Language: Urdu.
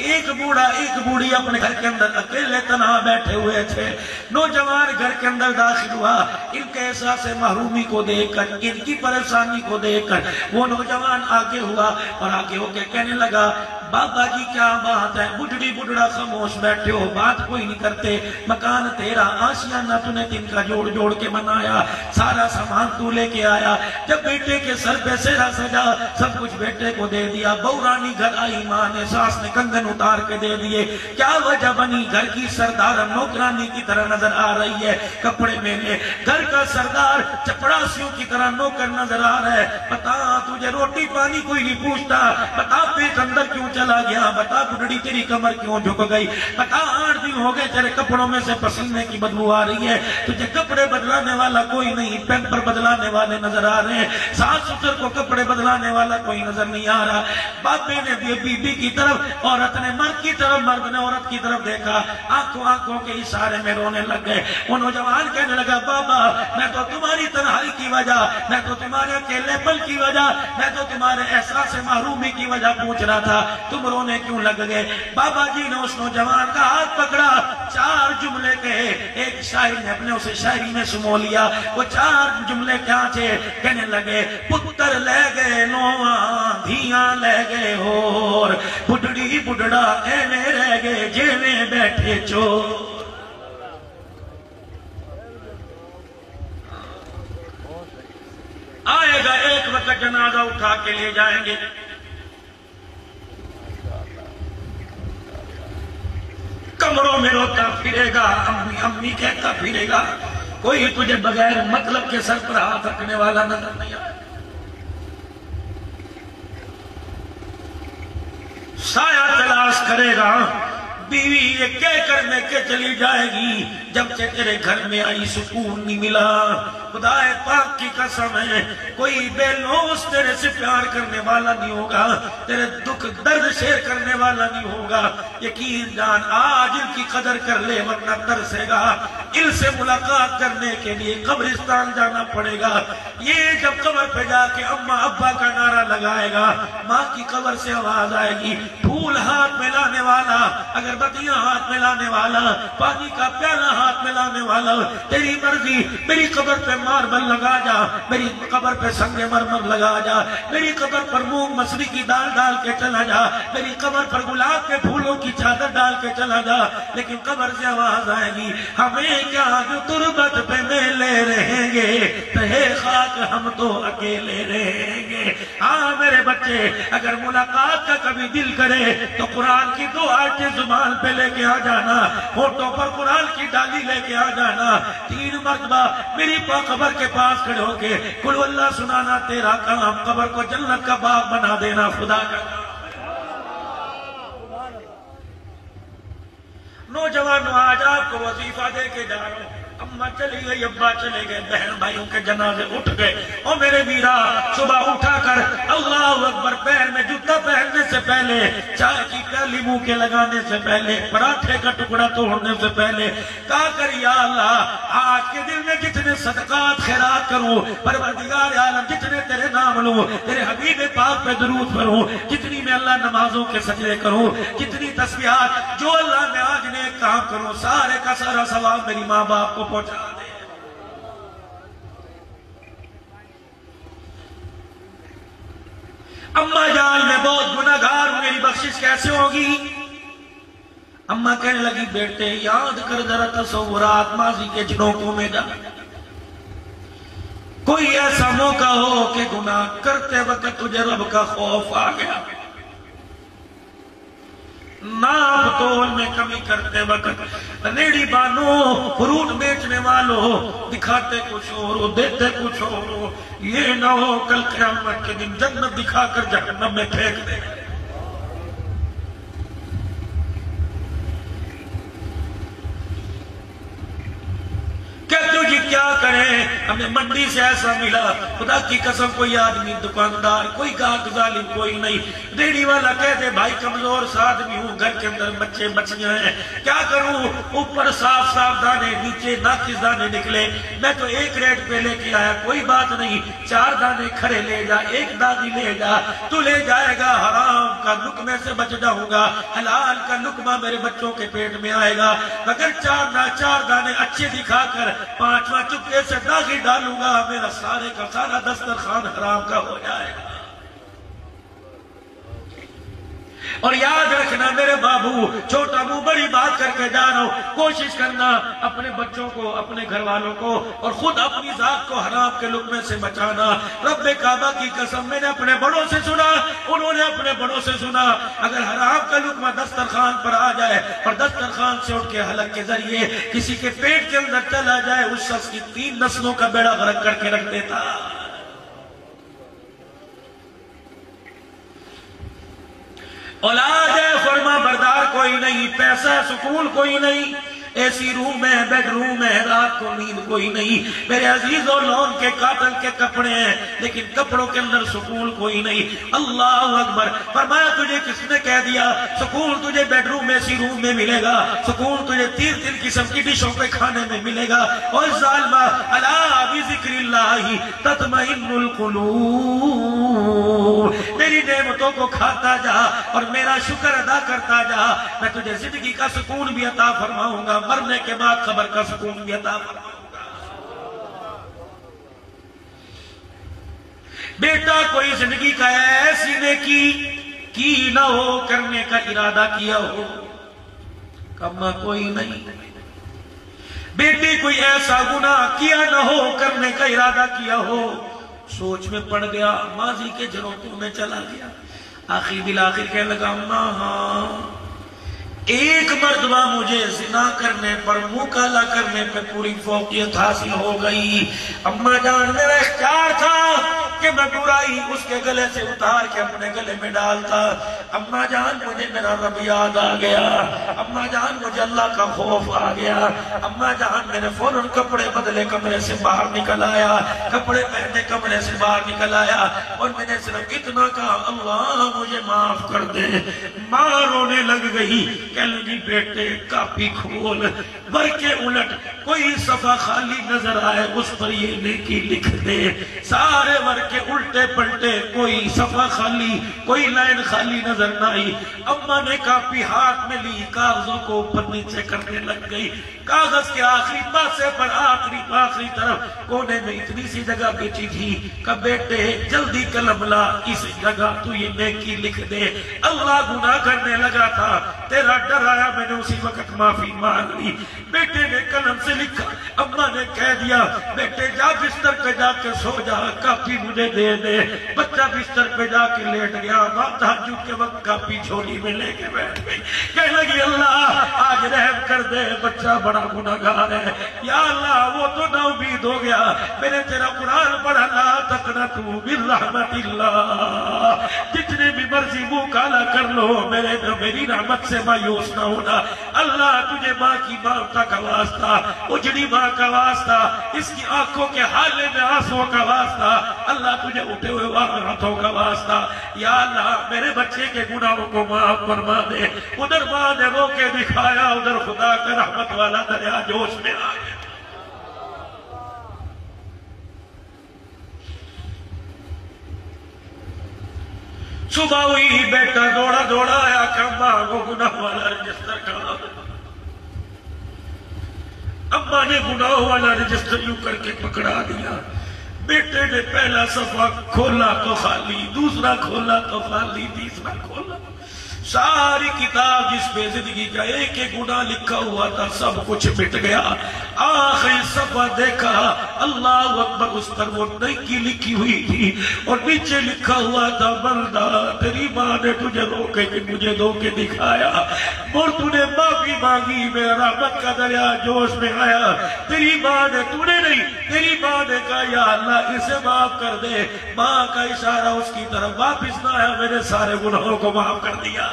ایک بوڑھا ایک بوڑھی اپنے گھر کے اندر اکیلے تنہا بیٹھے ہوئے تھے. نوجوان گھر کے اندر داخل ہوا. ان کے احساس محرومی کو دیکھ کر, ان کی پریشانی کو دیکھ کر وہ نوجوان آگے ہوا اور آگے ہو کے کہنے لگا, بابا جی کیا بات ہے؟ بڑھڑی بڑھڑا خاموش بیٹھے ہو, بات کوئی نہیں کرتے. مکان تیرا, آشیانہ تو نے تن کا جوڑ جوڑ کے بنایا, سارا سامان تو لے کے آیا. جب بیٹے کے سر پہ سہرا سجا, سب کچھ بیٹے کو دے دیا. بہو رانی گھر آئی, ماں نے ساس نے کنگن اتار کے دے دیے. کیا وجہ بنی؟ گھر کی سردار نوکرانی کی طرح نظر آ رہی ہے, کپڑے میں لے. گھر کا سردار چپڑاسیوں کی طرح نوکر نظر آ رہا ہے. بتا تجھے روٹی پانی کوئی نہیں پوچھتا, بتا پیٹ اندر کیوں چلا گیا, بتا بڑھڑی تیری کمر کیوں جھک گئی, بتا 8 دن ہو گئے تیرے کپڑوں میں سے پسینے کی بدبو آ رہی ہے, تجھے کپڑے بدلانے والا کوئی نہیں, پیمپر بدلانے والے نظر آ رہے ہیں, ساس سسر کو کپڑے بدلانے والا کوئی نظر نہیں آ رہا. باپے نے بی بی کی طرف, عورت نے مرد کی طرف, مرد نے عورت کی طرف دیکھا, آنکھوں کے اشارے میں رونے لگ گئے. وہ نوجوان کہنے لگا, بابا میں تو تمہاری تنہائی کی وجہ, میں تو تمہارے اکیلے پل کی وجہ, میں تو تمہارے احساس محرومی کی وجہ پوچھ رہا تھا, تم رونے کیوں لگ گئے؟ بابا جی نے اس نوجوان کا ہاتھ پکڑا, 4 جملے کہے. ایک شاعر نے اپنے اسے شاعری میں سمو لیا. وہ 4 جملے کیا تھے؟ کہنے لگے, پتر لے گئے نواں, دھیاں لے گئے ہور, بڑھڑی بڑھڑا ایویں رہ گئے جیویں بیٹھے چور. آئے گا ایک وقت جنازہ اٹھا کے لے جائیں گے, کمروں میں روتا پھرے گا, امی امی کہتا پھرے گا, کوئی تجھے بغیر مطلب کے سر پر ہاتھ رکھنے والا نظر نہیں آئے. سایہ تلاش کرے گا, بیوی یہ کہہ کر میں کہ چلی جائے گی, جب سے تیرے گھر میں آئی سکون نہیں ملا. خدا پاک کی قسم ہے, کوئی بے لوث تیرے سے پیار کرنے والا نہیں ہوگا, تیرے دکھ درد شیئر کرنے والا نہیں ہوگا. یقین جان, آج ان کی قدر کر لے ورنہ ترسے گا. ان سے ملاقات کرنے کے لیے قبرستان جانا پڑے گا. یہ جب قبر پہ جا کے اماں ابا کا نعرہ لگائے گا, ماں کی قبر سے آواز آئے گی, پھول ہاتھ میں لانے والا, اگر بتیاں ہاتھ میں لانے والا, پانی کا پیالہ ہاتھ میں لانے والا, تیری مرضی, میری قبر پہ ماربل لگا جا, میری قبر پہ سنگ مرمر لگا جا, میری قبر پر مونگ مسری کی دال ڈال کے چلا جا, میری قبر پر گلاب کے پھولوں کی چادر ڈال کے چلا جا. لیکن قبر سے آواز آئے گی, ہمیں کیا جو تربت پہ میلے رہیں گے, تہے خاک ہم تو اکیلے رہیں گے. ہاں میرے بچے, اگر ملاقات کا کبھی دل کرے تو قرآن کی 2 آیتیں زبان پہ لے کے آ جانا, ہونٹوں پر قرآن کی ڈالی لے کے آ جانا. 3 مرتبہ میری قبر کے پاس کھڑے ہو کے قل اللہ سنانا تیرا کام, قبر کو جنت کا باغ بنا دینا خدا کا کام. نوجوانوں, آج آپ کو وظیفہ دے کے جا رہا ہوں. اماں چلی گئی, ابا چلے گئے, بہن بھائیوں کے جنازے اٹھ گئے. او میرے میرا, صبح اٹھا کر اللہ اکبر, پیر میں جوتا پہننے سے پہلے, چائے کی پیالی منہ کے لگانے سے پہلے, پراٹھے کا ٹکڑا توڑنے سے پہلے کہا کر, یا اللہ آج کے دن میں جتنے صدقات خیرات کروں, پروردگار عالم جتنے تیرے نام لوں, تیرے حبیب پاک پہ درود پڑھوں, جتنی میں اللہ نمازوں کے سجدے کروں, جتنی تسبیحات, جو اللہ میں آج نیک کام کروں, سارے کا سارا ثواب میری ماں باپ کو پہنچا دے. اماں جان میں بہت گناہگار ہوں, میری بخشش کیسے ہوگی؟ اماں کہنے لگی, بیٹے یاد کر ذرا تصورات ماضی کے جھونکوں میں جا, کوئی ایسا موقع ہو کہ گناہ کرتے وقت تجھے رب کا خوف آ گیا, ناپ تول میں کمی کرتے وقت, ریڑی بانو, فروٹ بیچنے والوں, دکھاتے کچھ اور ہو, دیتے کچھ اور ہو, یہ نہ ہو کل قیامت کے دن جنت دکھا کر جہنم میں پھینک دے. کہ تجھے کیا کریں, ہمیں منڈی سے ایسا ملا، خدا کی قسم کوئی آدمی دکاندار کوئی گاہک ظالم کوئی نہیں، ریڑھی والا کہتے بھائی کمزور سا آدمی ہوں، گھر کے اندر بچے بچیاں ہیں، کیا کروں؟ اوپر صاف صاف دانے، نیچے ناقص دانے نکلے، میں تو ایک ریٹ پہ لے کے آیا، کوئی بات نہیں، 4 دانے کھڑے لے جا، 1 دانی لے جا، تو لے جائے گا، حرام کا لقمے سے بچ جاؤں گا، حلال کا لقمہ میرے بچوں کے پیٹ میں آئے گا، اگر 4 دانے اچھے دکھا کر 5واں چپکے سے داغی ڈالوں گا، میرا سارے کا سارا دسترخوان حرام کا ہو جائے گا۔ اور یاد رکھنا میرے بابو، چھوٹا منہ بڑی بات کر کے جا رہا ہوں، کوشش کرنا اپنے بچوں کو، اپنے گھر والوں کو اور خود اپنی ذات کو حرام کے لقمے سے بچانا۔ رب کعبہ کی قسم میں نے اپنے بڑوں سے سنا، انہوں نے اپنے بڑوں سے سنا، اگر حرام کا لقمہ دسترخوان پر آ جائے اور دسترخوان سے اٹھ کے حلق کے ذریعے کسی کے پیٹ کے اندر چلا جائے، اس شخص کی 3 نسلوں کا بیڑا غرق کر کے رکھ دیتا۔ اولاد ہے فرما بردار کوئی نہیں، پیسہ سکون کوئی نہیں، ایسی روم ہے، بیڈ روم ہے، رات کو نیند کوئی نہیں، میرے عزیز اور لون کے قاتل کے کپڑے ہیں لیکن کپڑوں کے اندر سکون کوئی نہیں۔ اللہ اکبر، فرمایا تجھے کس نے کہہ دیا سکون تجھے بیڈ روم ایسی روم میں ملے گا، سکون تجھے 3 قسم کی ڈشوں پہ کھانے میں ملے گا۔ اور ظالمہ، الا بذکر اللہ تطمئن القلوب، میری نعمتوں کو کھاتا جا اور میرا شکر ادا کرتا جا، میں تجھے زندگی کا سکون بھی عطا فرماؤں گا، مرنے کے بعد خبر کا سکون بھی عطا فرماؤں گا۔ بیٹا کوئی زندگی کا ایسی نیکی کی نہ ہو، کرنے کا ارادہ کیا ہو، کما کوئی نہیں۔ بیٹی کوئی ایسا گناہ کیا نہ ہو، کرنے کا ارادہ کیا ہو، سوچ میں پڑ گیا، ماضی کے جھروکوں میں چلا گیا، آخر بالآخر کہنے لگا اماں ہاں، ایک مرتبہ مجھے زنا کرنے پر، منہ کالا کرنے پر پوری فوقیت حاصل ہو گئی، اماں جان میرا اختیار تھا کہ میں برائی اس کے گلے سے اتار کے اپنے گلے میں ڈالتا، اماں جان مجھے میرا رب یاد آ گیا، اماں جان مجھے اللہ کا خوف آ گیا، اماں جان میں نے فوراً کپڑے بدلے کمرے سے باہر نکل آیا، کپڑے پہنے کمرے سے باہر نکل آیا، اور میں نے صرف اتنا کہا اللہ مجھے معاف کر دے۔ ماں رونے لگ گئی، کہنے لگی بیٹے کاپی کھول، ورقے الٹ، کوئی صفحہ خالی نظر آئے اس پر یہ نیکی لکھ دے، سارے ورقے الٹے پلٹے، کوئی صفحہ خالی، کوئی لائن خالی نظر نہ آئی۔ اماں نے کاپی ہاتھ میں لی، کاغذوں کو اوپر نیچے کرنے لگ گئی، کاغذ کے آخری پاسے پر آخری طرف کونے میں اتنی سی جگہ بیٹھی تھی کہ بیٹے جلدی قلم لا، اس جگہ تو یہ نیکی لکھ دے۔ اللہ گناہ کرنے لگا تھا، تیرا ڈر آیا، میں نے اسی وقت معافی مانگ لی۔ بیٹے نے قلم سے لکھا، اماں نے کہہ دیا بیٹے جا بستر پہ جا کے سو جا، کاپی مجھے دے دے۔ بچہ بستر پہ جا کے لیٹ گیا، ماں تہجد کے وقت کاپی جھولی میں لے کے بیٹھ گئی، کہنے لگی اللہ آج رحم کر دے، بچہ بڑا گناہگار ہے، یا اللہ وہ تو نا امید ہو گیا، میں نے تیرا قرآن پڑھا لا تقنطوا من رحمت اللہ، جتنے بھی مرضی منہ کالا کر لو میری رحمت سے مایوس نہ ہونا۔ اللہ تجھے ماں کی ممتا کا واسطہ، اجڑی ماں کا واسطہ، اس کی آنکھوں کے حالے میں آنسوں کا واسطہ، اللہ تجھے اٹھے ہوئے ہاتھوں کا واسطہ، یا اللہ میرے بچے کے گناہوں کو معاف فرما دے۔ ادھر ماں نے رو کے دکھایا، ادھر خدا کا رحمت والا دریا جوش میں آ گیا۔ صبح ہوئی، بیٹا دوڑا آیا کہ اماں وہ گناہ والا رجسٹر کہاں؟ اماں نے گناہ والا رجسٹر یوں کر کے پکڑا دیا، بیٹے نے پہلا صفحہ کھولا تو خالی، دوسرا کھولا تو خالی، تیسرا کھولا، ساری کتاب جس پہ زندگی کا ایک ایک گناہ لکھا ہوا تھا سب کچھ مٹ گیا۔ آخری صفحہ دیکھا، اللہ اکبر، اس پر وہ نیکی لکھی ہوئی تھی اور نیچے لکھا ہوا تھا بندہ تیری ماں نے تجھے روکے کہ مجھے دھوکے دکھایا اور تو نے معافی مانگی، میرا رحمت کا دریا جوش میں آیا، تیری ماں نے تو نے نہیں، تیری ماں نے کہا یا اللہ اسے معاف کر دے، ماں کا اشارہ اس کی طرف واپس نہ آیا، میرے سارے گناہوں کو معاف کر دیا۔